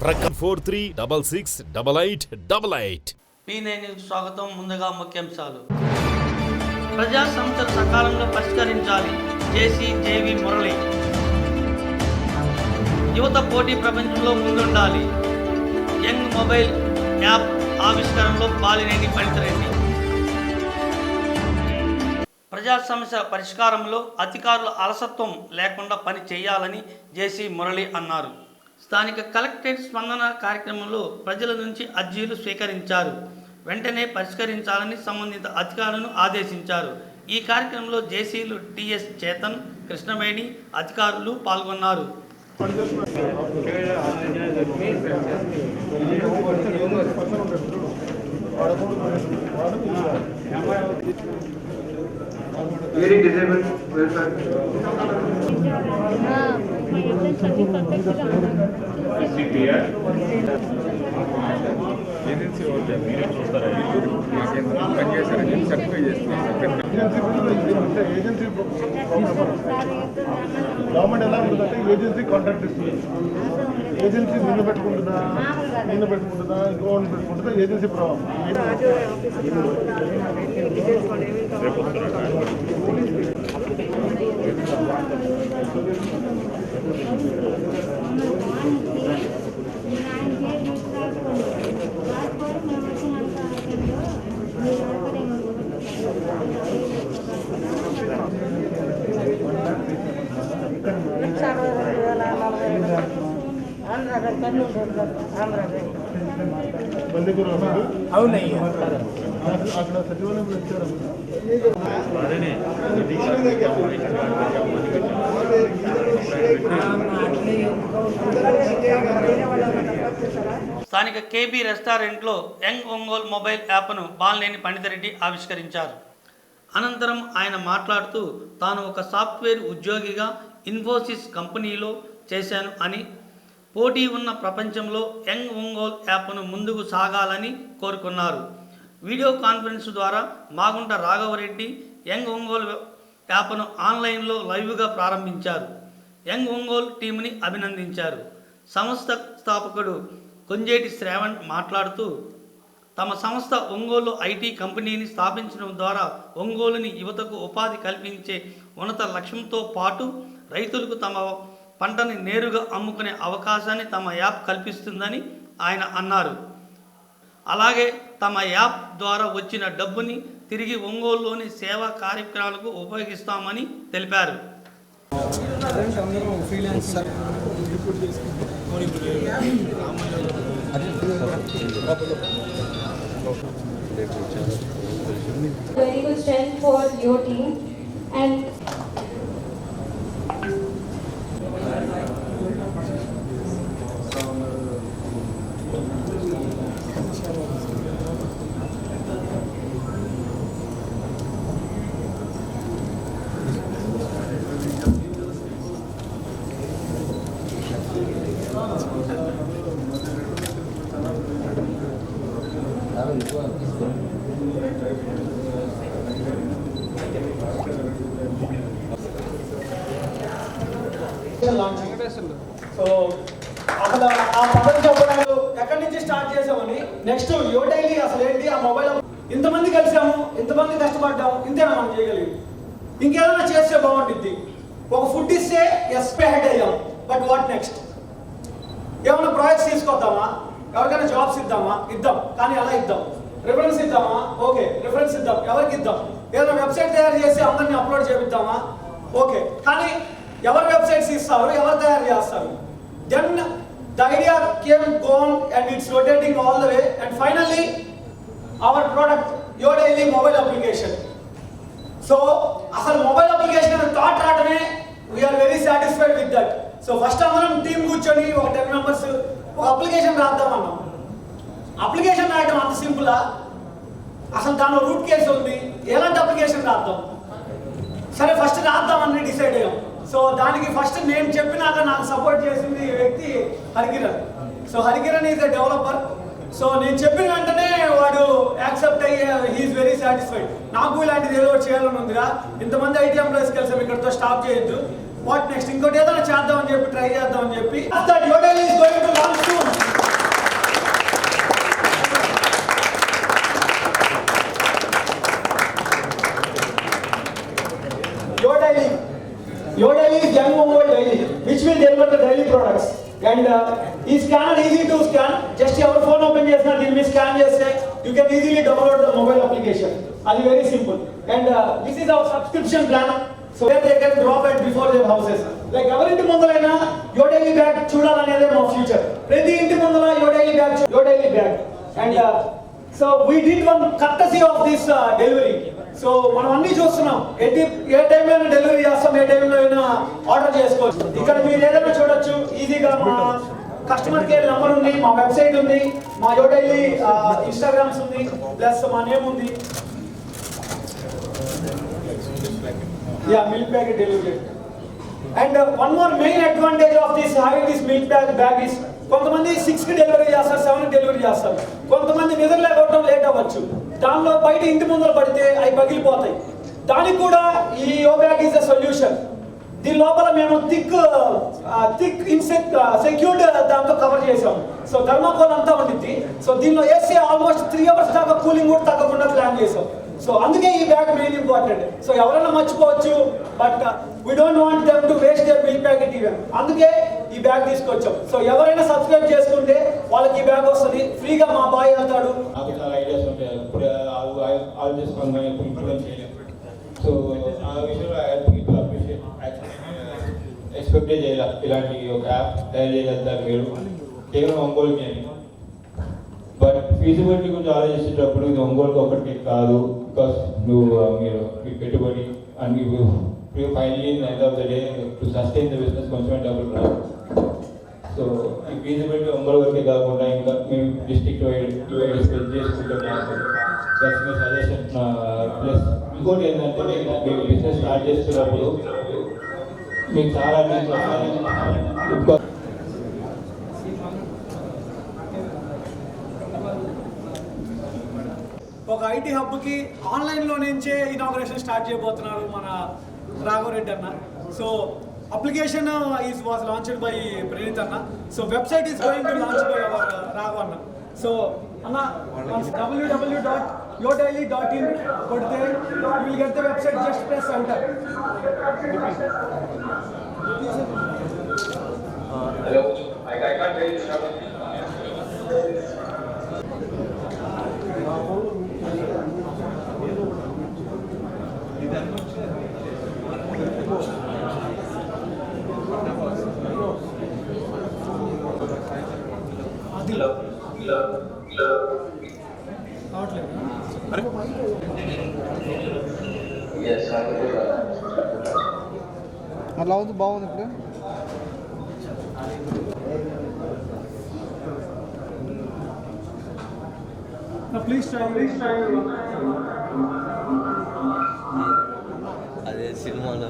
ప్రకటన 43668888. P9 స్వాగతం. ముందుగా ముఖ్యాంశాలు. ప్రజా సమస్యలు సకాలంలో పరిష్కరించాలి. జేవి మురళి. యువత పోటీ ప్రపంచంలో ముందుండాలి. యంగ్ మొబైల్ యాప్ ఆవిష్కరణలో బాలినేని ఫణితిరెడ్డి. ప్రజా సమస్య పరిష్కారంలో అధికారుల అలసత్వం లేకుండా పని చేయాలని జేసీ మురళి అన్నారు. స్థానిక కలెక్టరేట్ స్పందన కార్యక్రమంలో ప్రజల నుంచి అర్జీలు స్వీకరించారు. వెంటనే పరిష్కరించాలని సంబంధిత అధికారులను ఆదేశించారు. ఈ కార్యక్రమంలో జేసీలు టిఎస్ చేతన్, కృష్ణవేణి అధికారులు పాల్గొన్నారు. ఏజెన్సీ వాళ్ళు మీరే చూస్తారా? పనిచేశారని సర్టిఫై చేస్తున్నారు. ఏజెన్సీ గవర్నమెంట్ ఎలా ఉంటుందంటే ఏజెన్సీ కాంట్రాక్ట్ ఇస్తుంది. ఏజెన్సీ నిన్ను పెట్టుకుంటుందా, ఇంకోటి పెట్టుకుంటుందా, ఏజెన్సీ ప్రభావం. అవునయ్యా అక్కడ సచివాలయం వచ్చారు. స్థానిక కేబీ రెస్టారెంట్లో యంగ్ ఒంగోలు మొబైల్ యాప్ను బాలినేని ఫణితిరెడ్డి ఆవిష్కరించారు. అనంతరం ఆయన మాట్లాడుతూ తాను ఒక సాఫ్ట్వేర్ ఉద్యోగిగా ఇన్ఫోసిస్ కంపెనీలో చేశాను అని, పోటీ ఉన్న ప్రపంచంలో యంగ్ ఒంగోలు యాప్ను ముందుకు సాగాలని కోరుకున్నారు. వీడియో కాన్ఫరెన్స్ ద్వారా మాగుంట రాఘవరెడ్డి యంగ్ ఒంగోలు యాప్ను ఆన్లైన్లో లైవ్గా ప్రారంభించారు. యంగ్ ఒంగోలు టీంని అభినందించారు. సంస్థ స్థాపకుడు కొంజేటి శ్రావణ్ మాట్లాడుతూ తమ సంస్థ ఒంగోలు ఐటీ కంపెనీని స్థాపించడం ద్వారా ఒంగోలుని యువతకు ఉపాధి కల్పించే ఉన్నత లక్ష్యంతో పాటు రైతులకు తమ పంటని నేరుగా అమ్ముకునే అవకాశాన్ని తమ యాప్ కల్పిస్తుందని ఆయన అన్నారు. అలాగే తమ యాప్ ద్వారా వచ్చిన డబ్బుని తిరిగి ఒంగోలులోని సేవా కార్యక్రమాలకు ఉపయోగిస్తామని తెలిపారు. Very good strength for your team and so అసలు ఆ పదవి చెప్పడాలు ఎక్కడి నుంచి స్టార్ట్ చేసామని, నెక్స్ట్ యో డైలీ అసలు ఏంటి, ఆ మొబైల్ ఇంతమంది కలిసాము, ఇంతమంది కష్టపడ్డాము, ఇంతేనా మనం చేయగలిగి, ఇంకేదైనా చేస్తే బాగుంటుంది. ఒక ఫుడ్ ఇస్తే ఎస్పే హెడ్ అయ్యాం, బట్ వాట్ నెక్స్ట్? ఏమైనా ప్రాజెక్ట్స్ తీసుకొద్దామా, ఎవరికైనా జాబ్స్ ఇద్దామా, ఇద్దాం, కానీ ఎలా ఇద్దాం? రిఫరెన్స్ ఇద్దామా, ఓకే రిఫరెన్స్ ఇద్దాం, ఎవరికి ఇద్దాం? ఏదైనా వెబ్సైట్ తయారు చేసి అందరినీ అప్లోడ్ చేపిద్దామా, ఓకే, కానీ ఎవరు వెబ్సైట్స్ ఇస్తారు, ఎవరు తయారు చేస్తారు? Then the idea came gone and it's rotating all the way and finally our product Yo Daily mobile application. So అసలు మొబైల్ అప్లికేషన్ అనే థాట్ రావడమే we are very satisfied with that. So first అందరం team కూర్చొని ఒక 10 members ఒక application రాద్దామన్నాం. Application రాయడం అంత సింపులా? అసలు దానిలో రూట్ కేసు ఉంది, ఎలాంటి అప్లికేషన్ రాద్దాం? సరే ఫస్ట్ రాద్దామని డిసైడ్ అయ్యాం. సో దానికి ఫస్ట్ నేను చెప్పినాక నాకు సపోర్ట్ చేసింది వ్యక్తి Harikiran. So Harikiran is a developer. So నేను చెప్పిన వెంటనే వాడు యాక్సెప్ట్ అయ్యి హీఈస్ వెరీ సాటిస్ఫైడ్. నాకు ఇలాంటిది ఏదో చేయాలని ఉందిరా, ఇంతమంది ఐటీ ఎంప్లాయీస్ కలిసి ఇక్కడితో స్టాప్ చేయొద్దు, వాట్ నెక్స్ట్ ఇంకోటి ఏదైనా చేద్దామని చెప్పి ట్రై చేద్దామని చెప్పి ఈ scanner easy to scan, just ఎవరు ఫోన్ ఓపెన్ చేసినా దీన్ని మీరు స్కాన్ చేస్తే you can easily download the mobile application. అది very simple. And this is our subscription plan. So they can drop at before their houses. Like ఎవరింటి ముందరైనా your daily bag చూడాలనేదే మా ఫ్యూచర్. ప్రతి ఇంటి ముందర your daily bag. And so we did one courtesy of this delivery. So మనం అన్ని చూస్తున్నాం, ఏ టైంలో అయినా డెలివరీ చేస్తాం, ఏ టైంలో అయినా ఆర్డర్ చేసుకోవచ్చు. ఇక్కడ మీరు ఏదైనా చూడొచ్చు ఈజీగా. మా కస్టమర్ కేర్ నెంబర్ ఉంది, మా వెబ్సైట్ ఉంది, మా యువర్ డైలీ ఇన్స్టాగ్రామ్స్ ఉంది, ప్లస్ మా నేమ్ ఉంది. Yeah, milk packet delivery. And one more main advantage of this having this milk bag is కొంతమంది 6 కి డెలివరీ చేస్తారు, 7 కి డెలివరీ చేస్తారు. కొంతమంది నిద్ర లేకపోవడం లేట్ అవ్వచ్చు. దానిలో బయట ఇంటి ముందర పడితే అవి పగిలిపోతాయి. దానికి కూడా ఈ యో బ్యాగ్ ఈజ్ ద సొల్యూషన్. దీని లోపల మేము థిక్ సెక్యూర్డ్ దాంతో కవర్ చేసాం. సో థర్మాకోల్ అంతా ఉంటుంది. సో దీనిలో వేసి ఆల్మోస్ట్ 3 hours దాకా కూలింగ్ కూడా తగ్గకుండా ప్లాన్ చేసాం. సో అందుకే ఈ బ్యాగ్ మెయిన్ ఇంపార్టెంట్. సో ఎవరైనా మర్చిపోవచ్చు, but we don't want them to waste their milk packet even. అందుకే ఈ బ్యాగ్ తీసుకొచ్చాం. సో ఎవరైనా సబ్స్క్రైబ్ చేసుకుంటే వాళ్ళకి ఈ బ్యాగ్ వస్తుంది ఫ్రీగా. మా బాయ్ వెళ్తాడు. నాకు చాలా ఐడియాస్ ఉంటాయి, ఆల్ చేసుకొని మనం ఇంప్లిమెంట్ చేయలేము. సో ఆ విషయంలో ఎక్స్పెక్టే చేయాలి ఇలాంటి ఒక యాప్ తయారు చేయగలుగుతారు మీరు కేవలం ఒంగోలు అని. బట్ ఫీజిబిలిటీ గురించి ఆలోచించేటప్పుడు ఇది ఒంగోలుకి ఒకటి కాదు. బికాస్ మీరు మీ పెట్టుబడి and finally end of the day to sustain the business కొంచెం డబ్బులు రాదు. సో ఈ ఫీజిబిలిటీ ఒంగోలు వరకే కాకుండా ఇంకా మేము డిస్ట్రిక్ట్ వైడ్ స్పెండ్ చేసుకుంటున్నాం. ప్లస్ మీ సజెషన్ ప్లస్ ఇంకోటి ఏంటంటే మీరు బిజినెస్ స్టార్ట్ చేస్తున్నప్పుడు మీకు చాలా ఒక ఐటీ హబ్కి ఆన్లైన్లో నుంచే ఇనాగ్రేషన్ స్టార్ట్ చేయబోతున్నారు మన రాఘవరెడ్డి అన్న. So application was launched by Praneeth అన్న. So website is going to launch by our Raghava అన్న. సో అన్న www.yourdaily.in కొడితే you will get the website, just press enter. Hello, I can't hear you. అలా ఉంది, బాగుంది. ఇప్పుడు ప్లీజ్ ట్రై. అదే సినిమాలో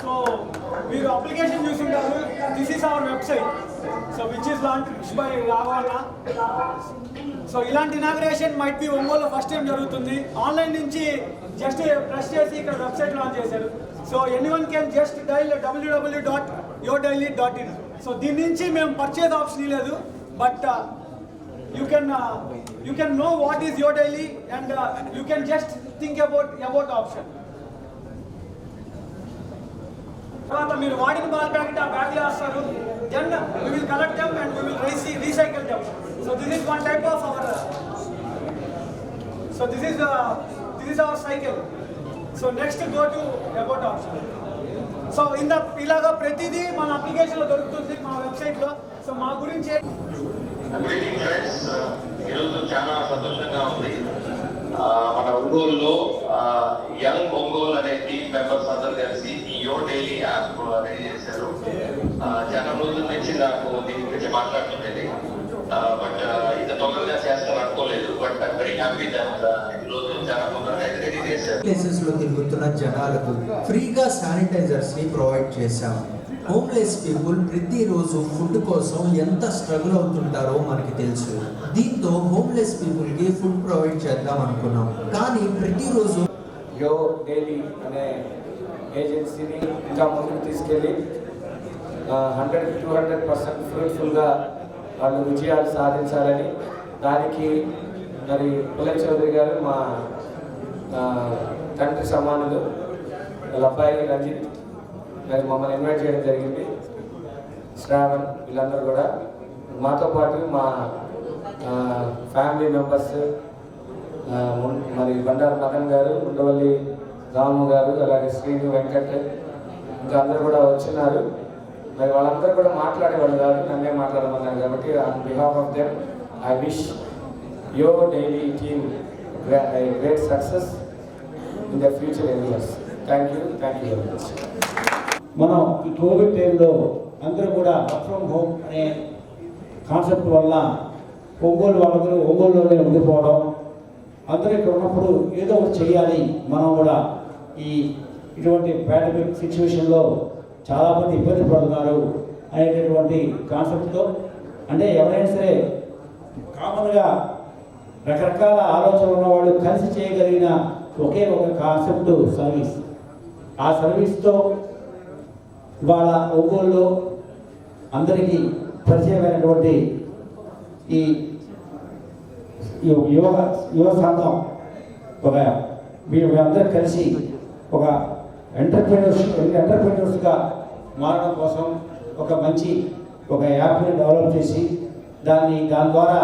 సో మీరు అప్లికేషన్ చూసింటారు. This is our website. So which is launch by రాఘవన్న. సో ఇలాంటి inauguration might be Ongole first time జరుగుతుంది. ఆన్లైన్ నుంచి జస్ట్ ప్రెస్ చేసి ఇక్కడ వెబ్సైట్ లాంచ్ చేశారు. So anyone can just dial www.yourdaily.in. So దీని నుంచి మేము పర్చేజ్ ఆప్షన్ లేదు, but you can know what is your daily, and you can just think about option. తర్వాత మీరు వాడిన బాల్ ప్యాకెట్ ఆ బ్యాగ్ లో వేస్తారు. Then we will collect them and we will recycle them. So this is one type of our so this is our cycle. So next go to about option. So ఇలాగా ప్రతిదీ మన application లో దొరుకుతుంది మా website లో. So మా గురించి ఈరోజు చాలా సంతోషంగా ఉంది. మన ఒంగోలులో యంగ్ ఒంగోలు అనే టీమ్ మెంబర్స్ అందరూ కలిసి ఈ యోర్ డైలీ యాప్ రెడీ చేశారు. చాలా రోజుల నుంచి నాకు దీని గురించి మాట్లాడుతుండేది, బట్ ఇంత తొందరగా చేస్తాను అనుకోలేదు. But I'm very happy that ఈరోజు చాలా తొందరగా రెడీ చేశారు. ప్లేసెస్ లో తిరుగుతున్న జనాలకు ఫ్రీగా శానిటైజర్స్ ని ప్రొవైడ్ చేశాం. హోమ్లెస్ పీపుల్ ప్రతిరోజు ఫుడ్ కోసం ఎంత స్ట్రగుల్ అవుతుంటారో మనకి తెలుసు. దీంతో హోమ్లెస్ పీపుల్ కి ఫుడ్ ప్రొవైడ్ చేద్దాం అనుకున్నాం. కానీ ప్రతిరోజు యో డైలీ అనే ఏజెన్సీని ఇంకా ముందుకు తీసుకెళ్ళి 100-200% ఫ్రూట్ఫుల్గా వాళ్ళు విజయాలు సాధించాలని, దానికి మరి పుల్లయ్య చౌదరి గారు మా తండ్రి సమానులు వాళ్ళ అబ్బాయి రంజిత్ మరి మమ్మల్ని ఇన్వైట్ చేయడం జరిగింది. శ్రావణ్ వీళ్ళందరూ కూడా మాతో పాటు మా ఫ్యామిలీ మెంబర్స్ మరి బండారు మదన్ గారు, ఉండవల్లి రాము గారు, అలాగే శ్రీను వెంకట్ ఇంకా అందరూ కూడా వచ్చినారు. మరి వాళ్ళందరూ కూడా మాట్లాడేవాళ్ళు కాదు, నన్నే మాట్లాడమన్నారు. కాబట్టి on behalf of them I wish your daily team great success in the future in years. Thank you very much. మనం ఈ కోవిడ్ టైంలో అందరూ కూడా వర్క్ ఫ్రమ్ హోమ్ అనే కాన్సెప్ట్ వల్ల ఒంగోలు వాళ్ళందరూ ఒంగోలులోనే ఉండిపోవడం, అందరూ ఇక్కడ ఉన్నప్పుడు ఏదో ఒకటి చేయాలి మనం కూడా ఇటువంటి పాండమిక్ సిచ్యువేషన్లో చాలామంది ఇబ్బంది పడుతున్నారు అనేటటువంటి కాన్సెప్ట్తో, అంటే ఎవరైనా సరే కామన్గా రకరకాల ఆలోచనలు ఉన్నవాళ్ళు కలిసి చేయగలిగిన ఒకే ఒక కాన్సెప్ట్ సర్వీస్. ఆ సర్వీస్తో ఇవాళ ఒంగోలులో అందరికీ పరిచయమైనటువంటి ఈ యువ సంఘం ఒక వీళ్ళందరూ కలిసి ఒక ఎంటర్ప్రెన్యూర్స్గా మారడం కోసం ఒక మంచి యాప్ని డెవలప్ చేసి దాని ద్వారా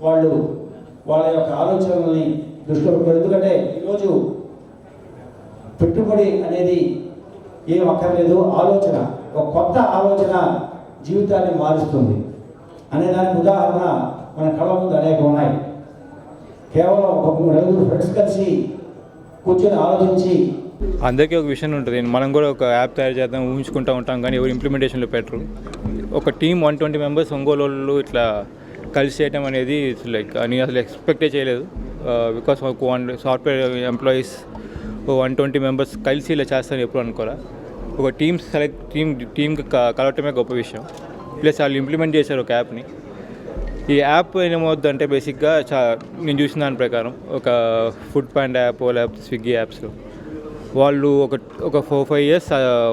వాళ్ళ యొక్క ఆలోచనల్ని దృష్టిలో పెట్టుకోవాలి. ఎందుకంటే ఈరోజు పెట్టుబడి అనేది ఏం అక్కర్లేదు, ఆలోచన, ఒక కొత్త ఆలోచన జీవితాన్ని మారుస్తుంది అనేదానికి ఉదాహరణ మన కళ్ళ ముందు అనేక ఉన్నాయి. కేవలం ఒక 2 ఫ్రెండ్స్ కలిసి కూర్చొని ఆలోచించి అందరికీ ఒక విషయం ఉంటుంది, మనం కూడా ఒక యాప్ తయారు చేద్దాం ఊహించుకుంటూ ఉంటాం, కానీ ఎవరు ఇంప్లిమెంటేషన్లో పెట్టరు. ఒక టీం 120 మెంబర్స్ ఒంగోలు వాళ్ళు ఇట్లా కలిసి చేయడం అనేది లైక్ నేను అసలు ఎక్స్పెక్టే చేయలేదు. బికాస్ ఒక సాఫ్ట్వేర్ ఎంప్లాయీస్ 120 మెంబర్స్ కలిసి ఇలా చేస్తారని ఎప్పుడు అనుకోరా. ఒక టీమ్కి కలవటమే గొప్ప విషయం. ప్లస్ వాళ్ళు ఇంప్లిమెంట్ చేశారు ఒక యాప్ని. ఈ యాప్ ఏమవుద్దంటే బేసిక్గా నేను చూసిన దాని ప్రకారం ఒక ఫుడ్ పాండా యాప్ లేకపోతే స్విగ్గీ యాప్స్ వాళ్ళు ఒక 4-5 years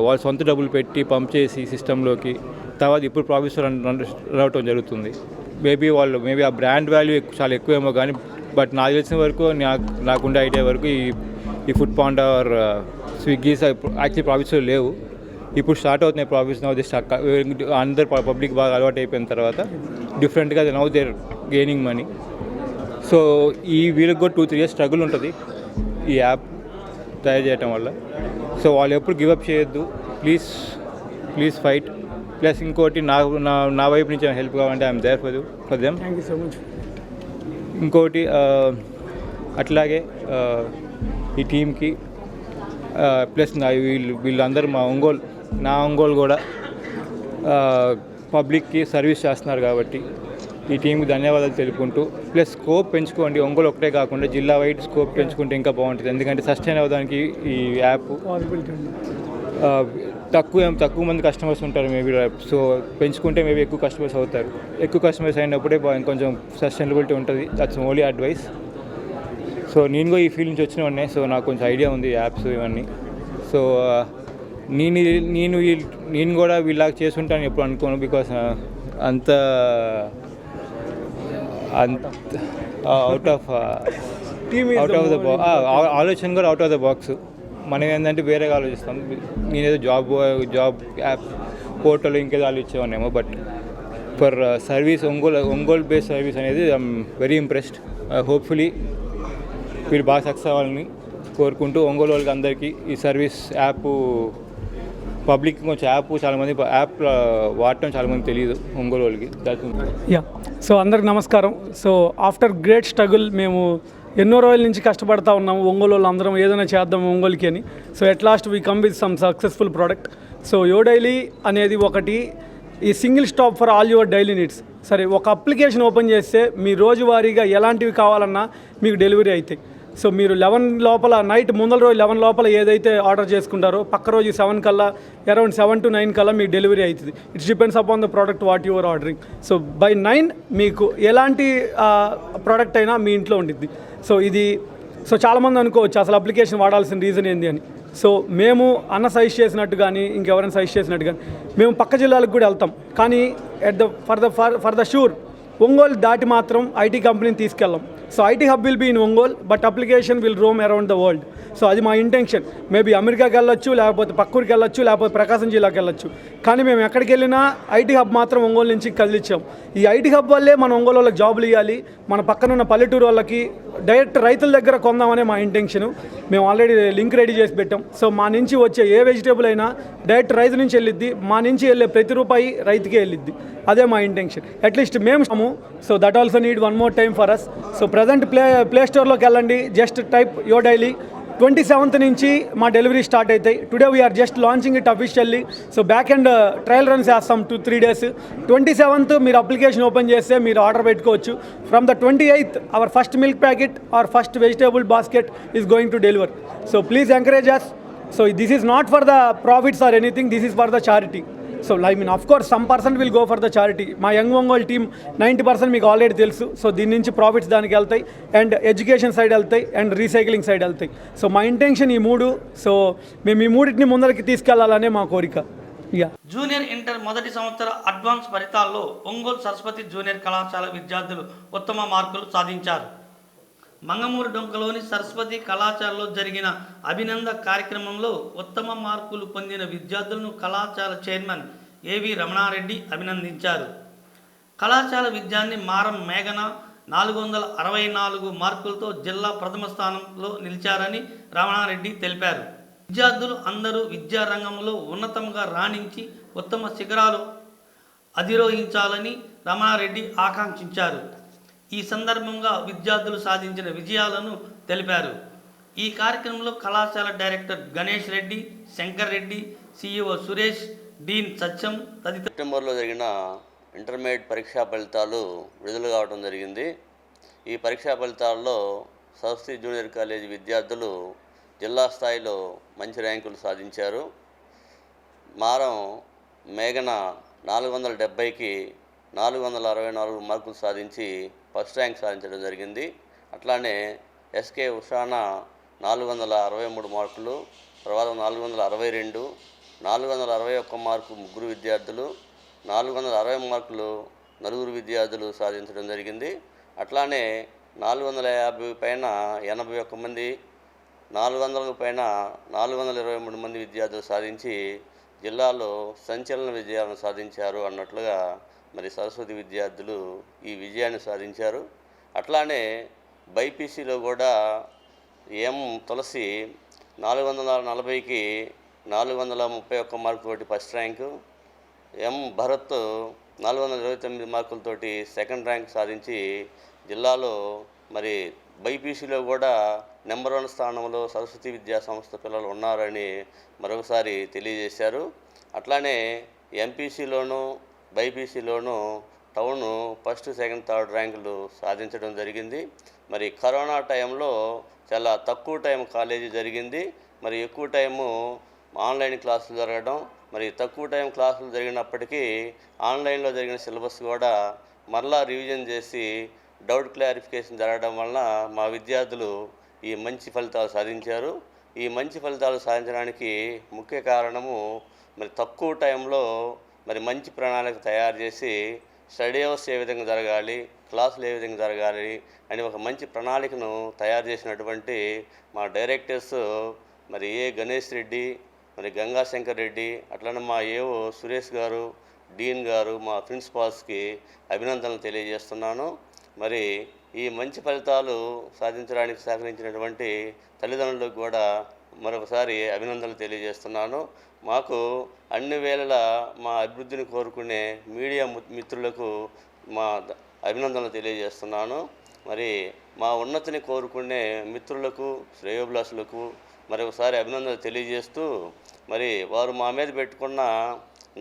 వాళ్ళు సొంత డబ్బులు పెట్టి పంప్ చేసి సిస్టంలోకి, తర్వాత ఇప్పుడు ప్రాఫిట్స్ రావటం జరుగుతుంది. మేబీ ఆ బ్రాండ్ వాల్యూ చాలా ఎక్కువేమో కానీ, బట్ నాకు తెలిసిన వరకు నాకుండే ఐడియా వరకు ఈ Foodpanda or Swiggy's actually ప్రాఫిట్స్లో లేవు. ఇప్పుడు స్టార్ట్ అవుతున్నాయి ప్రాఫిట్స్. నౌ దే స్టార్ట్ అందరు పబ్లిక్ బాగా అలవాటు అయిపోయిన తర్వాత డిఫరెంట్గా now they're gaining money. So వీళ్ళకి కూడా 2-3 years స్ట్రగుల్ ఉంటుంది ఈ యాప్ తయారు చేయటం వల్ల. సో వాళ్ళు ఎప్పుడు గివప్ చేయొద్దు, ప్లీజ్ ఫైట్. ప్లస్ ఇంకోటి నా వైపు నుంచి హెల్ప్ కావాలంటే I'm there for them. Thank you so much. ఇంకోటి అట్లాగే ఈ టీంకి ప్లస్ వీళ్ళందరూ నా ఒంగోలు కూడా పబ్లిక్కి సర్వీస్ చేస్తున్నారు కాబట్టి ఈ టీంకి ధన్యవాదాలు తెలుపుకుంటూ, ప్లస్ స్కోప్ పెంచుకోండి. ఒంగోలు ఒకటే కాకుండా జిల్లా వైడ్ స్కోప్ పెంచుకుంటే ఇంకా బాగుంటుంది. ఎందుకంటే సస్టైన్ అవ్వడానికి ఈ యాప్ తక్కువ మంది కస్టమర్స్ ఉంటారు మేబీ. సో పెంచుకుంటే మేబీ ఎక్కువ కస్టమర్స్ అవుతారు. ఎక్కువ కస్టమర్స్ అయినప్పుడే ఇంకొంచెం సస్టైనబిలిటీ ఉంటుంది. That's only advice. సో నేను కూడా ఈ ఫీల్డ్ నుంచి వచ్చిన వాడినే, సో నాకు కొంచెం ఐడియా ఉంది యాప్స్ ఇవన్నీ. సో నేను కూడా వీళ్ళకి చేసుకుంటాను ఎప్పుడు అనుకోను. బికాస్ అంత అవుట్ ఆఫ్ ద ఆలోచన కూడా అవుట్ ఆఫ్ ద బాక్స్. మనం ఏంటంటే వేరేగా ఆలోచిస్తాం. నేనేదో జాబ్ యాప్ పోర్టల్ ఇంకేదో ఆలోచించేవానేమో. But for service Ongole based service అనేది ఐఎమ్ వెరీ ఇంప్రెస్డ్. హోప్ఫుల్లీ వీళ్ళు బాగా సక్సెస్ అవ్వాలని కోరుకుంటూ, ఒంగోలు వాళ్ళకి అందరికీ ఈ సర్వీస్ యాప్ పబ్లిక్ కొంచెం చాలామంది యాప్ వాడటం చాలామంది తెలియదు ఒంగోలు వాళ్ళకి. సో అందరికి నమస్కారం. సో ఆఫ్టర్ గ్రేట్ స్ట్రగుల్ మేము ఎన్నో రోజుల నుంచి కష్టపడతా ఉన్నాము ఒంగోలు వాళ్ళు అందరం ఏదైనా చేద్దాం ఒంగోలుకి అని. So at last we come with some successful product. So యో డైలీ అనేది ఒకటి ఈ single stop for all your daily needs. సరే, ఒక అప్లికేషన్ ఓపెన్ చేస్తే మీ రోజువారీగా ఎలాంటివి కావాలన్నా మీకు డెలివరీ అవుతాయి. సో మీరు 11 లోపల నైట్ ముందల రోజు 11 లోపల ఏదైతే ఆర్డర్ చేసుకుంటారో పక్క రోజు 7 కల్లా అరౌండ్ 7 to 9 కల్లా మీకు డెలివరీ అవుతుంది. It's depends upon the product what your ordering. So by 9 మీకు ఎలాంటి ప్రోడక్ట్ అయినా మీ ఇంట్లో ఉండిద్ది. సో చాలామంది అనుకోవచ్చు అసలు అప్లికేషన్ వాడాల్సిన రీజన్ ఏంది అని. సో మేము అన్న సజెస్ట్ చేసినట్టు కానీ ఇంకెవరైనా సజెస్ట్ చేసినట్టు కానీ మేము పక్క జిల్లాలకు కూడా వెళ్తాం. కానీ ఫర్ ద షూర్ ఒంగోలు దాటి మాత్రం ఐటీ కంపెనీని తీసుకెళ్ళాం. So IT hub will be in Ongole, but application will roam around the world. So అది మా ఇంటెన్షన్. మేబీ అమెరికాకి వెళ్ళొచ్చు, లేకపోతే పక్కూరికి వెళ్ళొచ్చు, లేకపోతే ప్రకాశం జిల్లాకి వెళ్ళొచ్చు. కానీ మేము ఎక్కడికి వెళ్ళినా ఐటీ హబ్ మాత్రం ఒంగోలు నుంచి కదిలిచ్చాం. ఈ ఐటీ హబ్ వల్లే మన ఒంగోలు వాళ్ళకి జాబులు ఇవ్వాలి, మన పక్కనున్న పల్లెటూరు వాళ్ళకి డైరెక్ట్ రైతుల దగ్గర కొందామనే మా ఇంటెన్షను. మేము ఆల్రెడీ లింక్ రెడీ చేసి పెట్టాం. సో మా నుంచి వచ్చే ఏ వెజిటేబుల్ అయినా డైరెక్ట్ రైతు నుంచి వెళ్ళిద్ది, మా నుంచి వెళ్ళే ప్రతి రూపాయి రైతుకే వెళ్ళిద్ది. అదే మా ఇంటెన్షన్. అట్లీస్ట్ మేము so that also need one more time for us. So present play స్టోర్లోకి వెళ్ళండి, just type your daily. 27th నుంచి మా డెలివరీ స్టార్ట్ అవుతాయి. Today we're just launching it officially. So back and trial runs చేస్తాం 2-3 days. 27th మీరు application open చేస్తే మీరు order పెట్టుకోవచ్చు. From the 28th our first milk packet or first vegetable basket is going to deliver. So please encourage us. So this is not for the profits or anything, this is for the charity. So I mean of course some percent will go for the charity. మా young Ongole team 90% మీకు already తెలుసు. So దీని నుంచి profits దానికి వెళ్తాయి, and education side వెళ్తాయి, and recycling side వెళ్తాయి. So మా ఇంటెన్షన్ ఈ 3. సో మేము ఈ 3టిని ముందరికి తీసుకెళ్లాలనే మా కోరిక. జూనియర్ ఇంటర్ మొదటి సంవత్సర అడ్వాన్స్ ఫలితాల్లో ఒంగోలు సరస్వతి జూనియర్ కళాశాల విద్యార్థులు ఉత్తమ మార్కులు సాధించారు. మంగమూరు డొంకలోని సరస్వతి కళాశాలలో జరిగిన అభినందన కార్యక్రమంలో ఉత్తమ మార్కులు పొందిన విద్యార్థులను కళాశాల చైర్మన్ ఏవి రమణారెడ్డి అభినందించారు. కళాశాల విద్యార్థి మారం మేఘన 464 మార్కులతో జిల్లా ప్రథమ స్థానంలో నిలిచారని రమణారెడ్డి తెలిపారు. విద్యార్థులు అందరూ విద్యారంగంలో ఉన్నతంగా రాణించి ఉత్తమ శిఖరాలు అధిరోహించాలని రమణారెడ్డి ఆకాంక్షించారు. ఈ సందర్భంగా విద్యార్థులు సాధించిన విజయాలను తెలిపారు. ఈ కార్యక్రమంలో కళాశాల డైరెక్టర్ గణేష్ రెడ్డి, శంకర్ రెడ్డి, సిఇఓ సురేష్, డీన్ సత్యం తదితరులు. సెప్టెంబర్లో జరిగిన ఇంటర్మీడియట్ పరీక్షా ఫలితాలు విడుదల కావడం జరిగింది. ఈ పరీక్షా ఫలితాల్లో సరస్వతి జూనియర్ కాలేజీ విద్యార్థులు జిల్లా స్థాయిలో మంచి ర్యాంకులు సాధించారు. మారం మేఘన 470కి 464 మార్కులు సాధించి ఫస్ట్ ర్యాంక్ సాధించడం జరిగింది. అట్లానే ఎస్కే ఉషానా 463 మార్కులు, తర్వాత 462, 461 మార్కు ముగ్గురు విద్యార్థులు, 460 మార్కులు నలుగురు విద్యార్థులు సాధించడం జరిగింది. అట్లానే 450 పైన 81 మంది, 400 పైన 423 మంది విద్యార్థులు సాధించి జిల్లాలో సంచలన విజయాలను సాధించారు అన్నట్లుగా మరి సరస్వతి విద్యార్థులు ఈ విజయాన్ని సాధించారు. అట్లానే బైపీసీలో కూడా ఎం తులసి 440కి 431 మార్కులతోటి ఫస్ట్ ర్యాంకు, ఎం భరత్ 429 మార్కులతోటి సెకండ్ ర్యాంక్ సాధించి జిల్లాలో మరి బైపీసీలో కూడా నెంబర్ 1 స్థానంలో సరస్వతి విద్యా సంస్థ పిల్లలు ఉన్నారని మరొకసారి తెలియజేశారు. అట్లానే ఎంపీసీలోనూ బైపీసీలోనూ టౌన్ ఫస్ట్, సెకండ్, థర్డ్ ర్యాంకులు సాధించడం జరిగింది. మరి కరోనా టైంలో చాలా తక్కువ టైం కాలేజీ జరిగింది. మరి ఎక్కువ టైము ఆన్లైన్ క్లాసులు జరగడం, మరి తక్కువ టైం క్లాసులు జరిగినప్పటికీ ఆన్లైన్లో జరిగిన సిలబస్ కూడా మరలా రివిజన్ చేసి డౌట్ క్లారిఫికేషన్ జరగడం వలన మా విద్యార్థులు ఈ మంచి ఫలితాలు సాధించారు. ఈ మంచి ఫలితాలు సాధించడానికి ముఖ్య కారణము మరి తక్కువ టైంలో మరి మంచి ప్రణాళిక తయారు చేసి స్టడీ అవర్స్ ఏ విధంగా జరగాలి, క్లాసులు ఏ విధంగా జరగాలి అని ఒక మంచి ప్రణాళికను తయారు చేసినటువంటి మా డైరెక్టర్స్ మరి ఏ గణేష్ రెడ్డి, మరి గంగాశంకర్ రెడ్డి, అట్లనే మా ఏవో సురేష్ గారు, డీన్ గారు, మా ప్రిన్సిపాల్స్కి అభినందనలు తెలియజేస్తున్నాను. మరి ఈ మంచి ఫలితాలు సాధించడానికి సహకరించినటువంటి తల్లిదండ్రులకు కూడా మరొకసారి అభినందనలు తెలియజేస్తున్నాను. మాకు అన్ని వేళలా మా అభివృద్ధిని కోరుకునే మీడియా మిత్రులకు మా అభినందనలు తెలియజేస్తున్నాను. మరి మా ఉన్నతిని కోరుకునే మిత్రులకు, శ్రేయోభిలాషులకు మరొకసారి అభినందనలు తెలియజేస్తూ మరి వారు మా మీద పెట్టుకున్న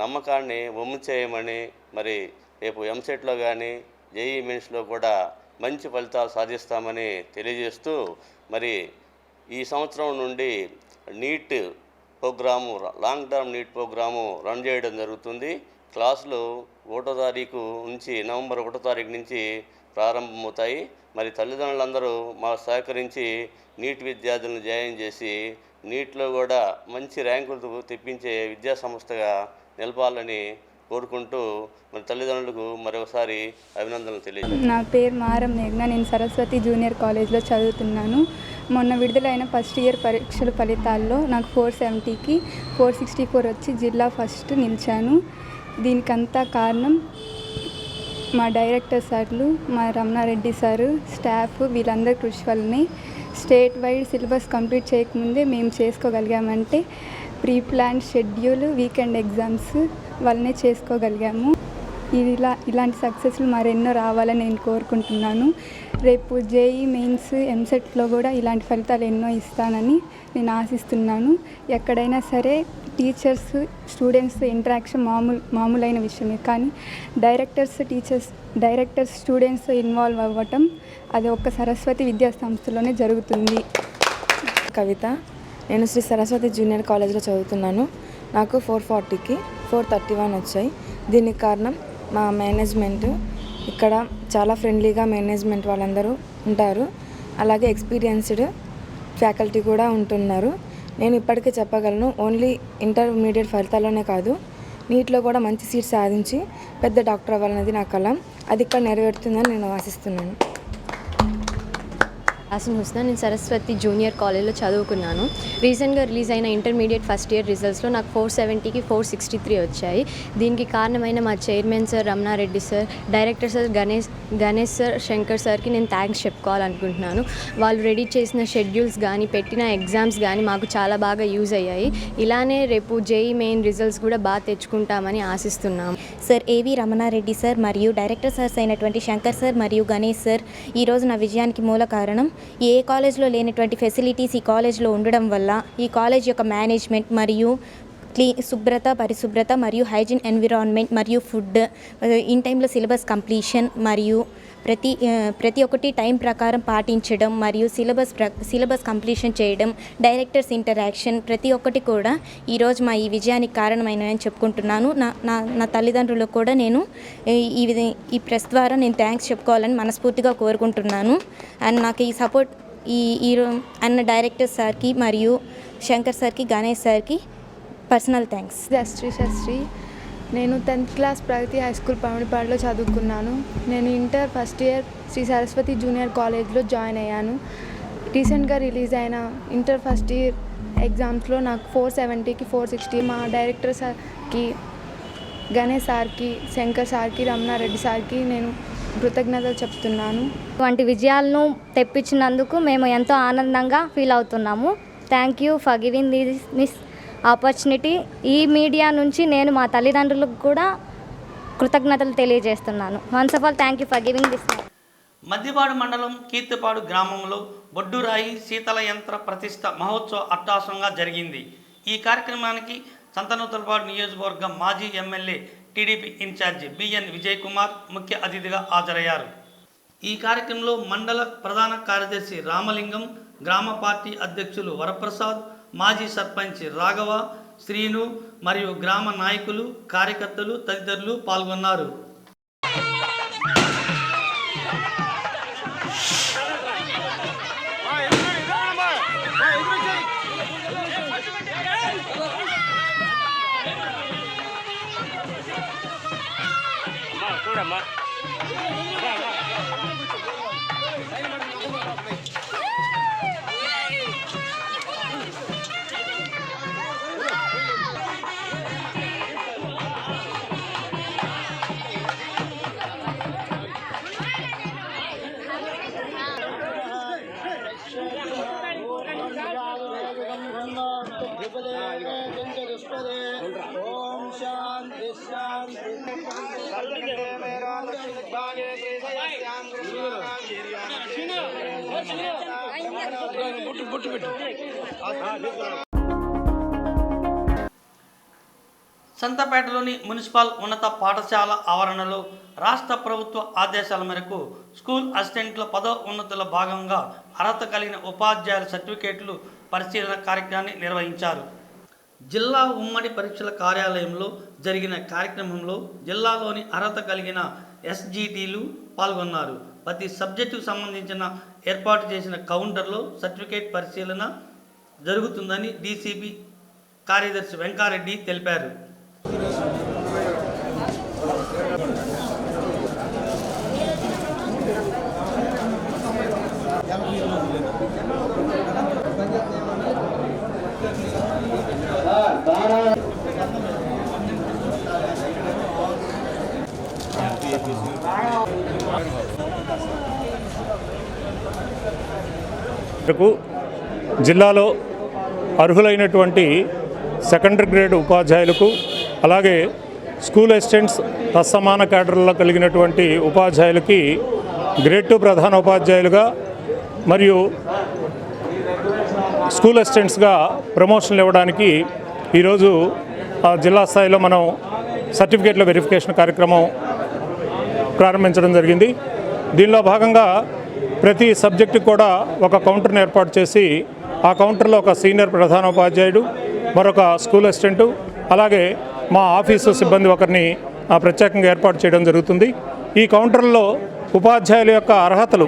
నమ్మకాన్ని వమ్ము చేయమని, మరి రేపు ఎంసెట్లో కానీ జేఈ మెయిన్స్లో కూడా మంచి ఫలితాలు సాధిస్తామని తెలియజేస్తూ మరి ఈ సంవత్సరం నుండి NEET programme, long term NEET programme run చేయడం జరుగుతుంది. క్లాసులు 1వ తారీఖు నుంచి నవంబర్ 1వ తారీఖు నుంచి ప్రారంభమవుతాయి. మరి తల్లిదండ్రులందరూ మా సహకరించి నీట్ విద్యార్థులను జాయిన్ చేసి నీట్లో కూడా మంచి ర్యాంకులు తెప్పించే విద్యా సంస్థగా నిలపాలని కోరుకుంటూ మరి తల్లిదండ్రులకు మరొకసారి అభినందనలు తెలియజేస్తాను. నా పేరు మారం మేఘ్న. నేను సరస్వతి జూనియర్ కాలేజ్లో చదువుతున్నాను. మొన్న విడుదలైన ఫస్ట్ ఇయర్ పరీక్షల ఫలితాల్లో నాకు 470కి 464 వచ్చి జిల్లా ఫస్ట్ నిలిచాను. దీనికంతా కారణం మా డైరెక్టర్ సార్లు, మా రమణారెడ్డి సారు, స్టాఫ్ వీళ్ళందరి కృషి వల్లనే. స్టేట్ వైడ్ సిలబస్ కంప్లీట్ చేయకముందే మేము చేసుకోగలిగామంటే pre plan schedule, weekend exams వల్లనే చేసుకోగలిగాము. ఇలాంటి సక్సెస్లు మరెన్నో రావాలని నేను కోరుకుంటున్నాను. రేపు జేఈ మెయిన్స్, ఎంసెట్లో కూడా ఇలాంటి ఫలితాలు ఎన్నో ఇస్తానని నేను ఆశిస్తున్నాను. ఎక్కడైనా సరే టీచర్స్ స్టూడెంట్స్ ఇంటరాక్షన్ మామూలైన విషయమే, కానీ డైరెక్టర్స్ స్టూడెంట్స్ ఇన్వాల్వ్ అవ్వటం అది ఒక్క సరస్వతి విద్యా సంస్థలోనే జరుగుతుంది. కవిత, నేను శ్రీ సరస్వతి జూనియర్ కాలేజ్లో చదువుతున్నాను. నాకు 440కి 431 వచ్చాయి. దీనికి కారణం మా మేనేజ్మెంట్. ఇక్కడ చాలా ఫ్రెండ్లీగా మేనేజ్మెంట్ వాళ్ళందరూ ఉంటారు. అలాగే ఎక్స్పీరియన్స్డ్ ఫ్యాకల్టీ కూడా ఉంటున్నారు. నేను ఇప్పటికే చెప్పగలను, ఓన్లీ ఇంటర్మీడియట్ ఫలితాల్లోనే కాదు, నీట్లో కూడా మంచి సీట్ సాధించి పెద్ద డాక్టర్ అవ్వాలనేది నా కల. అది ఇక్కడ నెరవేరుతుందని నేను ఆశిస్తున్నాను. యాసిన్ హుస్నా, నేను సరస్వతి జూనియర్ కాలేజ్లో చదువుకున్నాను. రీసెంట్గా రిలీజ్ అయిన ఇంటర్మీడియట్ ఫస్ట్ ఇయర్ రిజల్ట్స్లో నాకు 470కి 463 వచ్చాయి. దీనికి కారణమైన మా chairman sir Ramana Reddy sir, director sir Ganesh sir, Shankar సార్కి నేను థ్యాంక్స్ చెప్పుకోవాలనుకుంటున్నాను. వాళ్ళు రెడీ చేసిన షెడ్యూల్స్ కానీ, పెట్టిన ఎగ్జామ్స్ కానీ మాకు చాలా బాగా యూజ్ అయ్యాయి. ఇలానే రేపు జేఈ మెయిన్ రిజల్ట్స్ కూడా బాగా తెచ్చుకుంటామని ఆశిస్తున్నాం. సార్ ఏవి రమణారెడ్డి సార్ మరియు డైరెక్టర్ సార్స్ అయినటువంటి శంకర్ సార్ మరియు గణేష్ సార్ ఈరోజు నా విజయానికి మూల కారణం. ఏ కాలేజ్లో లేనటువంటి ఫెసిలిటీస్ ఈ కాలేజ్లో ఉండడం వల్ల ఈ కాలేజ్ యొక్క మేనేజ్మెంట్ మరియు శుభ్రత, పరిశుభ్రత మరియు హైజీన్ ఎన్విరాన్మెంట్ మరియు ఫుడ్, ఇన్ టైంలో సిలబస్ కంప్లీషన్ మరియు ప్రతి ఒక్కటి టైం ప్రకారం పాటించడం మరియు సిలబస్ కంప్లీషన్ చేయడం, డైరెక్టర్స్ ఇంటరాక్షన్, ప్రతి ఒక్కటి కూడా ఈరోజు మా ఈ విజయానికి కారణమైనని చెప్పుకుంటున్నాను. నా తల్లిదండ్రులకు కూడా నేను ఈ ప్రెస్ ద్వారా నేను థ్యాంక్స్ చెప్పుకోవాలని మనస్ఫూర్తిగా కోరుకుంటున్నాను. అండ్ నాకు ఈ సపోర్ట్ అన్న డైరెక్టర్ సార్కి మరియు శంకర్ సార్కి, గణేష్ సార్కి పర్సనల్ థ్యాంక్స్. శశ్రీ, నేను 10th class Pragathi high school పమిడిపాడులో చదువుకున్నాను. నేను inter first year Sri Saraswathi junior కాలేజ్లో జాయిన్ అయ్యాను. రీసెంట్గా రిలీజ్ అయిన ఇంటర్ ఫస్ట్ ఇయర్ ఎగ్జామ్స్లో నాకు 470కి 460. మా డైరెక్టర్ సార్కి, గణేష్ సార్కి, శంకర్ సార్కి, రమణారెడ్డి సార్కి నేను కృతజ్ఞతలు చెప్తున్నాను. ఇటువంటి విజయాలను తెప్పించినందుకు మేము ఎంతో ఆనందంగా ఫీల్ అవుతున్నాము. Thank you for giving this opportunity. ఈ మీడియా నుంచి నేను మా తల్లిదండ్రులకు కూడా కృతజ్ఞతలు తెలియజేస్తున్నాను. Once of all thank you for giving this. Maddipadu మండలం కీర్తిపాడు గ్రామంలో బొడ్డురాయి శీతల యంత్ర ప్రతిష్ట మహోత్సవ అట్టాసంగా జరిగింది. ఈ కార్యక్రమానికి సంతనూతలపాడు నియోజకవర్గం మాజీ ఎమ్మెల్యే టీడీపీ ఇన్ఛార్జి బిఎన్ విజయ్ కుమార్ ముఖ్య అతిథిగా హాజరయ్యారు. ఈ కార్యక్రమంలో మండల ప్రధాన కార్యదర్శి రామలింగం, గ్రామ పార్టీ అధ్యక్షులు వరప్రసాద్, మాజీ సర్పంచ్ రాఘవ, శ్రీను మరియు గ్రామ నాయకులు, కార్యకర్తలు తదితరులు పాల్గొన్నారు. సంతపేటలోని మున్సిపల్ ఉన్నత పాఠశాల ఆవరణలో రాష్ట్ర ప్రభుత్వ ఆదేశాల మేరకు స్కూల్ అసిస్టెంట్ల పదోన్నతుల భాగంగా అర్హత కలిగిన ఉపాధ్యాయుల సర్టిఫికేట్లు పరిశీలన కార్యక్రమాన్ని నిర్వహించారు. జిల్లా ఉమ్మడి పరీక్షల కార్యాలయంలో జరిగిన కార్యక్రమంలో జిల్లాలోని అర్హత కలిగిన ఎస్జిటిలు పాల్గొన్నారు. ప్రతి సబ్జెక్టుకు సంబంధించిన ఏర్పాటు చేసిన కౌంటర్లో సర్టిఫికేట్ పరిశీలన జరుగుతుందని డీసీపీ కార్యదర్శి వెంకారెడ్డి తెలిపారు. జిల్లాలో అర్హులైనటువంటి సెకండరీ గ్రేడ్ ఉపాధ్యాయులకు అలాగే స్కూల్ అసిస్టెంట్స్ తత్సమాన క్యాడర్లో కలిగినటువంటి ఉపాధ్యాయులకి గ్రేడ్ 2 ప్రధాన ఉపాధ్యాయులుగా మరియు స్కూల్ అసిస్టెంట్స్గా ప్రమోషన్లు ఇవ్వడానికి ఈరోజు జిల్లా స్థాయిలో మనం సర్టిఫికేట్ల వెరిఫికేషన్ కార్యక్రమం ప్రారంభించడం జరిగింది. దీనిలో భాగంగా ప్రతి సబ్జెక్టు కూడా ఒక కౌంటర్ని ఏర్పాటు చేసి ఆ కౌంటర్లో ఒక సీనియర్ ప్రధానోపాధ్యాయుడు, మరొక స్కూల్ అసిస్టెంటు, అలాగే మా ఆఫీసు సిబ్బంది ఒకరిని ప్రత్యేకంగా ఏర్పాటు చేయడం జరుగుతుంది. ఈ కౌంటర్లో ఉపాధ్యాయుల యొక్క అర్హతలు,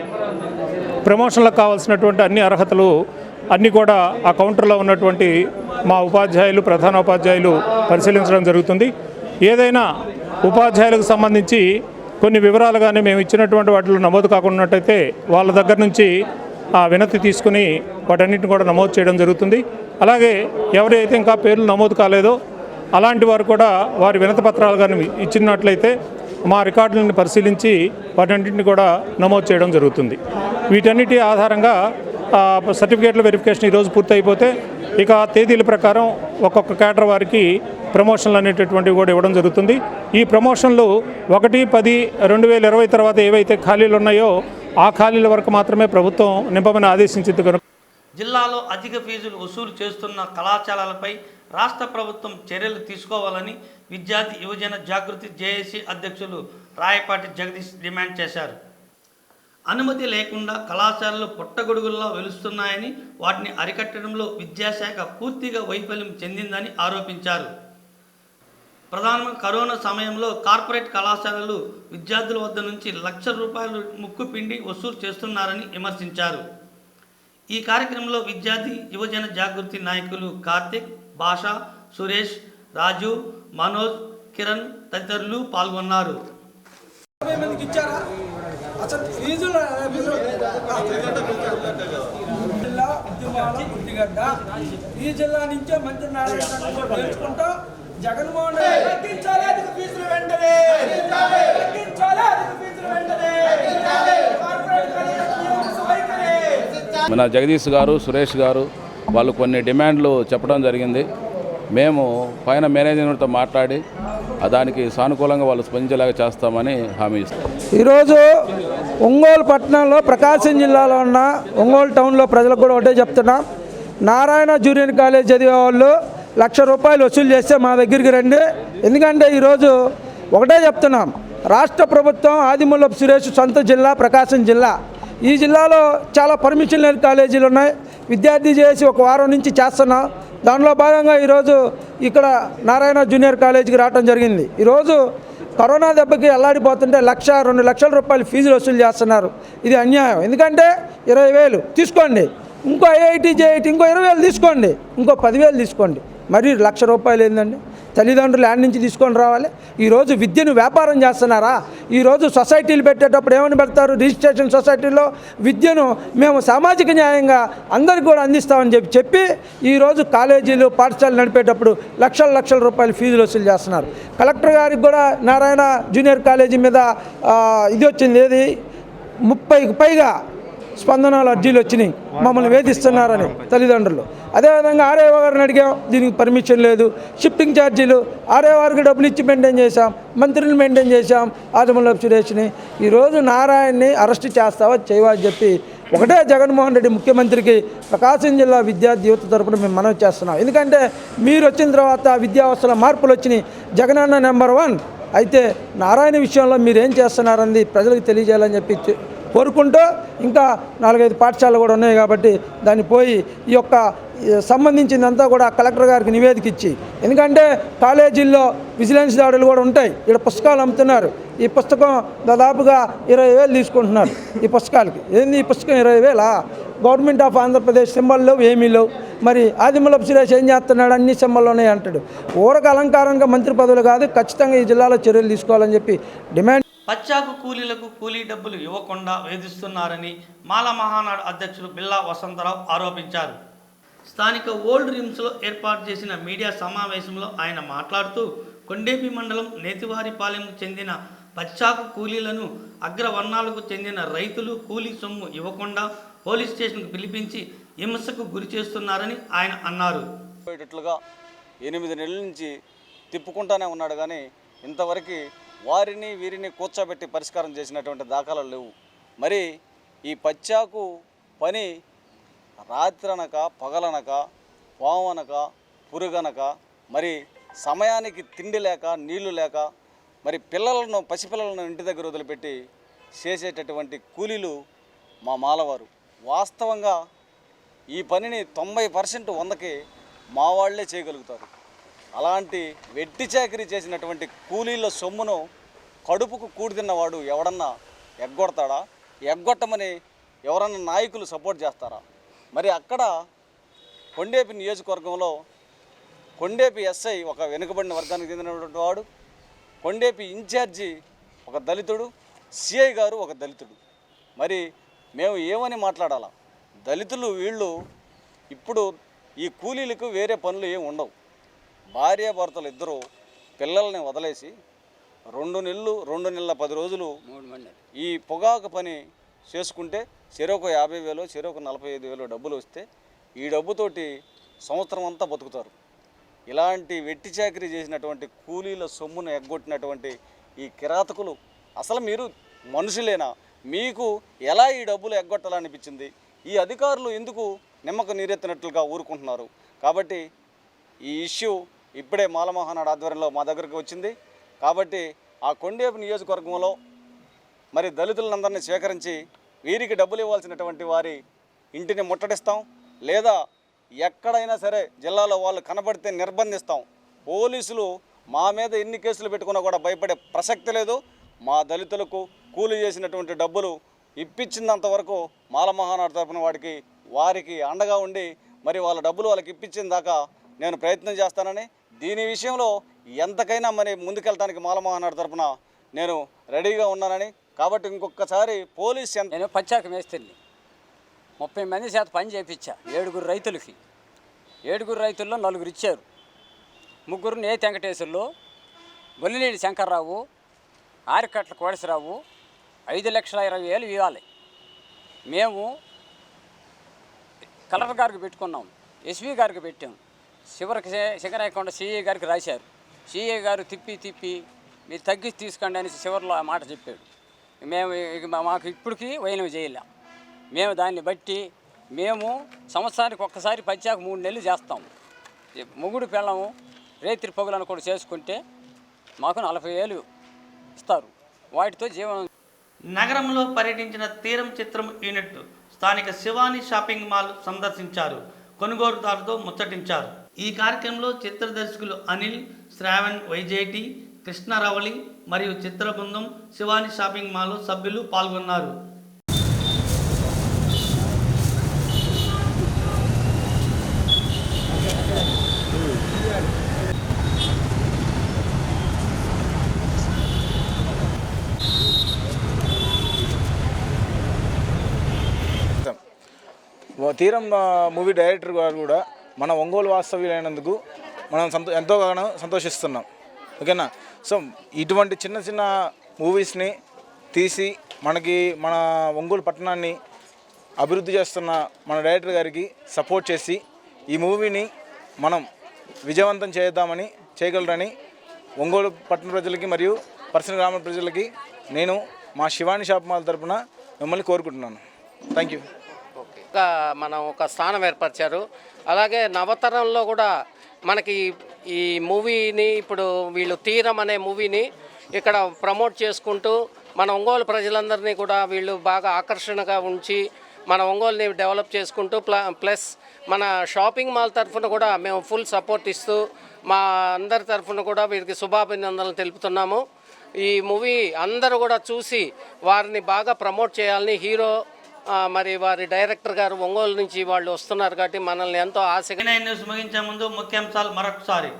ప్రమోషన్లకు కావాల్సినటువంటి అన్ని అర్హతలు అన్నీ కూడా ఆ కౌంటర్లో ఉన్నటువంటి మా ఉపాధ్యాయులు, ప్రధానోపాధ్యాయులు పరిశీలించడం జరుగుతుంది. ఏదైనా ఉపాధ్యాయులకు సంబంధించి కొన్ని వివరాలు కానీ మేము ఇచ్చినటువంటి వాటిలో నమోదు కాకున్నట్టయితే వాళ్ళ దగ్గర నుంచి ఆ వినతి తీసుకుని వాటన్నిటిని కూడా నమోదు చేయడం జరుగుతుంది. అలాగే ఎవరైతే ఇంకా పేర్లు నమోదు కాలేదో అలాంటి వారు కూడా వారి వినతి పత్రాలు కానీ ఇచ్చినట్లయితే మా రికార్డులను పరిశీలించి వాటన్నింటిని కూడా నమోదు చేయడం జరుగుతుంది. వీటన్నిటి ఆధారంగా సర్టిఫికేట్ల వెరిఫికేషన్ ఈరోజు పూర్తయిపోతే ఇక తేదీల ప్రకారం ఒక్కొక్క క్యాడర్ వారికి ప్రమోషన్లు అనేటటువంటివి కూడా ఇవ్వడం జరుగుతుంది. ఈ ప్రమోషన్లు 1/10/2020 తర్వాత ఏవైతే ఖాళీలు ఉన్నాయో ఆ ఖాళీల వరకు మాత్రమే ప్రభుత్వం నింపమని ఆదేశించింది కనుక జిల్లాలో అధిక ఫీజులు వసూలు చేస్తున్న కళాశాలలపై రాష్ట్ర ప్రభుత్వం చర్యలు తీసుకోవాలని విద్యార్థి యువజన జాగృతి జేఏసీ అధ్యక్షులు రాయపాటి జగదీష్ డిమాండ్ చేశారు. అనుమతి లేకుండా కళాశాలలు పుట్టగొడుగుల్లో వెలుస్తున్నాయని, వాటిని అరికట్టడంలో విద్యాశాఖ పూర్తిగా వైఫల్యం చెందిందని ఆరోపించారు. ప్రధానంగా కరోనా సమయంలో కార్పొరేట్ కళాశాలలు విద్యార్థుల వద్ద నుంచి ₹1,00,000 ముక్కుపిండి వసూలు చేస్తున్నారని విమర్శించారు. ఈ కార్యక్రమంలో విద్యార్థి యువజన జాగృతి నాయకులు కార్తిక్, భాషా, సురేష్, రాజు, మనోజ్, కిరణ్ తదితరులు పాల్గొన్నారు. ఈ జిల్లా నుంచే మంత్రి నారాయణ నేర్చుకుంటూ జగన్మోహన్ మన జగదీష్ గారు, సురేష్ గారు వాళ్ళు కొన్ని డిమాండ్లు చెప్పడం జరిగింది. మేము పైన మేనేజ్మెంట్తో మాట్లాడి దానికి సానుకూలంగా వాళ్ళు స్పందించేలాగా చేస్తామని హామీ ఇస్తాం. ఈరోజు ఒంగోలు పట్టణంలో ప్రకాశం జిల్లాలో ఉన్న ఒంగోలు టౌన్లో ప్రజలకు కూడా ఒకటే చెప్తున్నాం, నారాయణ జూనియర్ కాలేజ్ చదివే వాళ్ళు ₹1,00,000 వసూలు చేస్తే మా దగ్గరికి రండి. ఎందుకంటే ఈరోజు ఒకటే చెప్తున్నాం, రాష్ట్ర ప్రభుత్వం ఆదిమూలపు సురేష్ సొంత జిల్లా ప్రకాశం జిల్లా. ఈ జిల్లాలో చాలా పర్మిషన్ లేని కాలేజీలు ఉన్నాయి. విద్యార్థి చేసి ఒక వారం నుంచి చేస్తున్నాం. దానిలో భాగంగా ఈరోజు ఇక్కడ నారాయణ జూనియర్ కాలేజీకి రావడం జరిగింది. ఈరోజు కరోనా దెబ్బకి అల్లాడిపోతుంటే ₹1,00,000 ఫీజులు వసూలు చేస్తున్నారు. ఇది అన్యాయం. ఎందుకంటే 20,000 తీసుకోండి, ఇంకో ఐఐటి జేఐటి ఇంకో 20,000 తీసుకోండి, ఇంకో 10,000 తీసుకోండి, మరి ₹1,00,000 ఏందండి? తల్లిదండ్రులు యాడ్ నుంచి తీసుకొని రావాలి. ఈరోజు విద్యను వ్యాపారం చేస్తున్నారా? ఈరోజు సొసైటీలు పెట్టేటప్పుడు ఏమని పెడతారు? రిజిస్ట్రేషన్ సొసైటీలో విద్యను మేము సామాజిక న్యాయంగా అందరికీ కూడా అందిస్తామని చెప్పి ఈరోజు కాలేజీలు పాఠశాలలు నడిపేటప్పుడు ₹1,00,000 ఫీజులు వసూలు చేస్తున్నారు. కలెక్టర్ గారికి కూడా నారాయణ జూనియర్ కాలేజీ మీద ఇది వచ్చింది, ఏది 30కి పైగా స్పందనలు అర్జీలు వచ్చినాయి, మమ్మల్ని వేధిస్తున్నారని తల్లిదండ్రులు. అదేవిధంగా ఆర్ఏఓ గారిని అడిగాం, దీనికి పర్మిషన్ లేదు. షిఫ్టింగ్ ఛార్జీలు ఆర్ఏఓ గారికి డబ్బులు ఇచ్చి మెయింటైన్ చేశాం, మంత్రిని మెయింటైన్ చేశాం, ఆదిమూలపు సురేష్ని. ఈరోజు నారాయణని అరెస్ట్ చేస్తావా చేయవా అని చెప్పి ఒకటే జగన్మోహన్ రెడ్డి ముఖ్యమంత్రికి ప్రకాశం జిల్లా విద్యార్థి యువత తరపున మేము మనవి చేస్తున్నాం. ఎందుకంటే మీరు వచ్చిన తర్వాత విద్యా వ్యవస్థలో మార్పులు వచ్చినాయి. జగనన్న నెంబర్ 1 అయితే నారాయణ విషయంలో మీరు ఏం చేస్తున్నారని ప్రజలకు తెలియజేయాలని చెప్పి కోరుకుంటూ, ఇంకా 4-5 పాఠశాలలు కూడా ఉన్నాయి కాబట్టి దాన్ని పోయి ఈ యొక్క సంబంధించిందంతా కూడా కలెక్టర్ గారికి నివేదిక ఇచ్చి, ఎందుకంటే కాలేజీల్లో విజిలెన్స్ దాడులు కూడా ఉంటాయి. ఇక్కడ పుస్తకాలు అమ్ముతున్నారు. ఈ పుస్తకం దాదాపుగా 20,000 తీసుకుంటున్నారు. ఈ పుస్తకాలకి ఏంది? ఈ పుస్తకం 20,000? గవర్నమెంట్ ఆఫ్ ఆంధ్రప్రదేశ్ సింబల్లో ఏమీ లేవు. మరి ఆదిమూలపు సురేష్ ఏం చేస్తున్నాడు? అన్ని సింబల్లో ఉన్నాయి అంటాడు. ఊరక అలంకారంగా మంత్రి పదవులు కాదు, ఖచ్చితంగా ఈ జిల్లాలో చర్యలు తీసుకోవాలని చెప్పి డిమాండ్. పచ్చాకు కూలీలకు కూలీ డబ్బులు ఇవ్వకుండా వేధిస్తున్నారని మాల మహానాడు అధ్యక్షులు బిల్లా వసంతరావు ఆరోపించారు. స్థానిక ఓల్డ్ రిమ్స్లో ఏర్పాటు చేసిన మీడియా సమావేశంలో ఆయన మాట్లాడుతూ, కొండేపి మండలం నేతివారిపాలెంకు చెందిన పచ్చాకు కూలీలను అగ్రవర్ణాలకు చెందిన రైతులు కూలీ సొమ్ము ఇవ్వకుండా పోలీస్ స్టేషన్కు పిలిపించి హింసకు గురి చేస్తున్నారని ఆయన అన్నారు. 8 నెలల నుంచి తిప్పుకుంటానే ఉన్నాడు కానీ ఇంతవరకు వారిని వీరిని కూర్చోబెట్టి పరిష్కారం చేసినటువంటి దాఖలాలు లేవు. మరి ఈ పచ్చాకు పని రాత్రనక పగలనక పావనక పురుగనక మరి సమయానికి తిండి లేక నీళ్లు లేక మరి పసిపిల్లలను ఇంటి దగ్గర వదిలిపెట్టి చేసేటటువంటి కూలీలు మా మాలవారు. వాస్తవంగా ఈ పనిని 90% 100కి మా వాళ్లే చేయగలుగుతారు. అలాంటి వెట్టి చాకిరీ చేసినటువంటి కూలీల సొమ్మును కడుపుకు కూడితిన్నవాడు ఎవడన్నా ఎగ్గొడతాడా? ఎగ్గొట్టమని ఎవరన్నా నాయకులు సపోర్ట్ చేస్తారా? మరి అక్కడ కొండేపి నియోజకవర్గంలో కొండేపి ఎస్ఐ ఒక వెనుకబడిన వర్గానికి చెందినటువంటి వాడు, కొండేపి ఇన్ఛార్జి ఒక దళితుడు, సిఐ గారు ఒక దళితుడు. మరి మేము ఏమని మాట్లాడాలా? దళితులు వీళ్ళు ఇప్పుడు ఈ కూలీలకు వేరే పనులు ఏమి ఉండవు. భార్యాభర్తలు ఇద్దరు పిల్లల్ని వదిలేసి 2 నెలల 10 రోజులు ఈ పొగాకు పని చేసుకుంటే చెరకు 50,000 చెరకు 45,000 డబ్బులు వస్తే ఈ డబ్బుతోటి సంవత్సరం అంతా బతుకుతారు. ఇలాంటి వెట్టి చాకిరీ చేసినటువంటి కూలీల సొమ్మును ఎగ్గొట్టినటువంటి ఈ కిరాతకులు అసలు మీరు మనుషులేనా? మీకు ఎలా ఈ డబ్బులు ఎగ్గొట్టాలనిపించింది? ఈ అధికారులు ఎందుకు నిమ్మకు నీరెత్తినట్లుగా ఊరుకుంటున్నారు? కాబట్టి ఈ ఇష్యూ ఇప్పుడే మాలమహానాడు ఆధ్వర్యంలో మా దగ్గరికి వచ్చింది. కాబట్టి ఆ కొండేపు నియోజకవర్గంలో మరి దళితులందరినీ సేకరించి వీరికి డబ్బులు ఇవ్వాల్సినటువంటి వారి ఇంటిని ముట్టడిస్తాం, లేదా ఎక్కడైనా సరే జిల్లాలో వాళ్ళు కనబడితే నిర్బంధిస్తాం. పోలీసులు మా మీద ఎన్ని కేసులు పెట్టుకున్నా కూడా భయపడే ప్రసక్తి లేదు. మా దళితులకు కూలి చేసినటువంటి డబ్బులు ఇప్పించినంత వరకు మాలమహానాడు తరపున వారికి అండగా ఉండి మరి వాళ్ళ డబ్బులు వాళ్ళకి ఇప్పించిన దాకా నేను ప్రయత్నం చేస్తానని, దీని విషయంలో ఎంతకైనా మరి ముందుకెళ్ళడానికి మాలమహానాడు తరపున నేను రెడీగా ఉన్నానని. కాబట్టి ఇంకొకసారి పోలీస్ నేను పచ్చాక మేస్త్రిని 30 మంది చేత పని చేయించా. 7 రైతులకి 7 రైతుల్లో 4 ఇచ్చారు. 3 నేతి వెంకటేశ్వర్లు, గొల్లినేని శంకర్రావు, ఆరికట్ల కోడేశ్వరరావు 5,20,000 ఇవ్వాలి. మేము కలెక్టర్ గారికి పెట్టుకున్నాం, ఎస్పీ గారికి పెట్టాం, చివరికి శంకరాయకొండ సిఐ గారికి రాశారు. సిఐ గారు తిప్పి మీరు తగ్గించి తీసుకోండి అని చివరిలో ఆ మాట చెప్పాడు. మాకు ఇప్పటికీ వైనం చేయలే. మేము దాన్ని బట్టి సంవత్సరానికి ఒక్కసారి పచ్చాక 3 నెలలు చేస్తాం. మొగుడు పిల్లము రేత్రి పొగలను కూడా చేసుకుంటే మాకు 40,000 ఇస్తారు. వాటితో జీవనం. నగరంలో పర్యటించిన తీరం చిత్రం యూనిట్ స్థానిక శివాని షాపింగ్ మాల్ సందర్శించారు. కొనుగోలుదారుతో ముచ్చటించారు. ఈ కార్యక్రమంలో చిత్ర దర్శకులు అనిల్, శ్రావణ్, వైజేటి, కృష్ణరవళి మరియు చిత్ర బృందం, శివాని షాపింగ్ మాల్ సభ్యులు పాల్గొన్నారు. తీరం మూవీ డైరెక్టర్ గారు కూడా మన ఒంగోలు వాస్తవ్యులైనందుకు మనం ఎంతోగానో సంతోషిస్తున్నాం. ఓకేనా? సో ఇటువంటి చిన్న మూవీస్ని తీసి మన ఒంగోలు పట్టణాన్ని అభివృద్ధి చేస్తున్న మన డైరెక్టర్ గారికి సపోర్ట్ చేసి ఈ మూవీని మనం విజయవంతం చేయగలరని ఒంగోలు పట్టణ ప్రజలకి మరియు పరిసర గ్రామ ప్రజలకి నేను మా శివాని షాప్ మాల్ తరపున మిమ్మల్ని కోరుకుంటున్నాను. Thank you. మనం ఒక స్థానం ఏర్పరిచారు. అలాగే నవతరంలో కూడా మనకి ఈ మూవీని ఇప్పుడు వీళ్ళు తీరం అనే మూవీని ఇక్కడ ప్రమోట్ చేసుకుంటూ మన ఒంగోలు ప్రజలందరినీ కూడా వీళ్ళు బాగా ఆకర్షణగా ఉంచి మన ఒంగోలుని డెవలప్ చేసుకుంటూ ప్లస్ మన షాపింగ్ మాల్ తరఫున కూడా మేము ఫుల్ సపోర్ట్ ఇస్తూ మా అందరి తరఫున కూడా వీరికి శుభాభినందనలు తెలుపుతున్నాము. ఈ మూవీ అందరూ కూడా చూసి వారిని బాగా ప్రమోట్ చేయాలని హీరో మరి వారి డైరెక్టర్ గారు ఒంగోలు నుంచి వాళ్ళు వస్తున్నారు కాబట్టి మనల్ని ఎంతో ఆశగా. న్యూస్ ముగించే ముందు ముఖ్యాంశాలు మరొకసారి.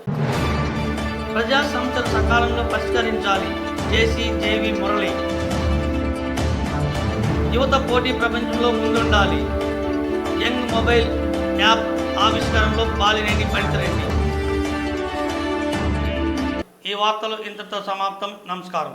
ప్రజా సమస్యలు సకాలంలో పరిష్కరించాలి, జేసీ మురళి. యువత పోటీ ప్రపంచంలో ముందుండాలి, యంగ్ మొబైల్ యాప్ ఆవిష్కరణలో బాలినేని పండితరెడ్డి. ఈ వార్తలు ఇంతటితో సమాప్తం. నమస్కారం.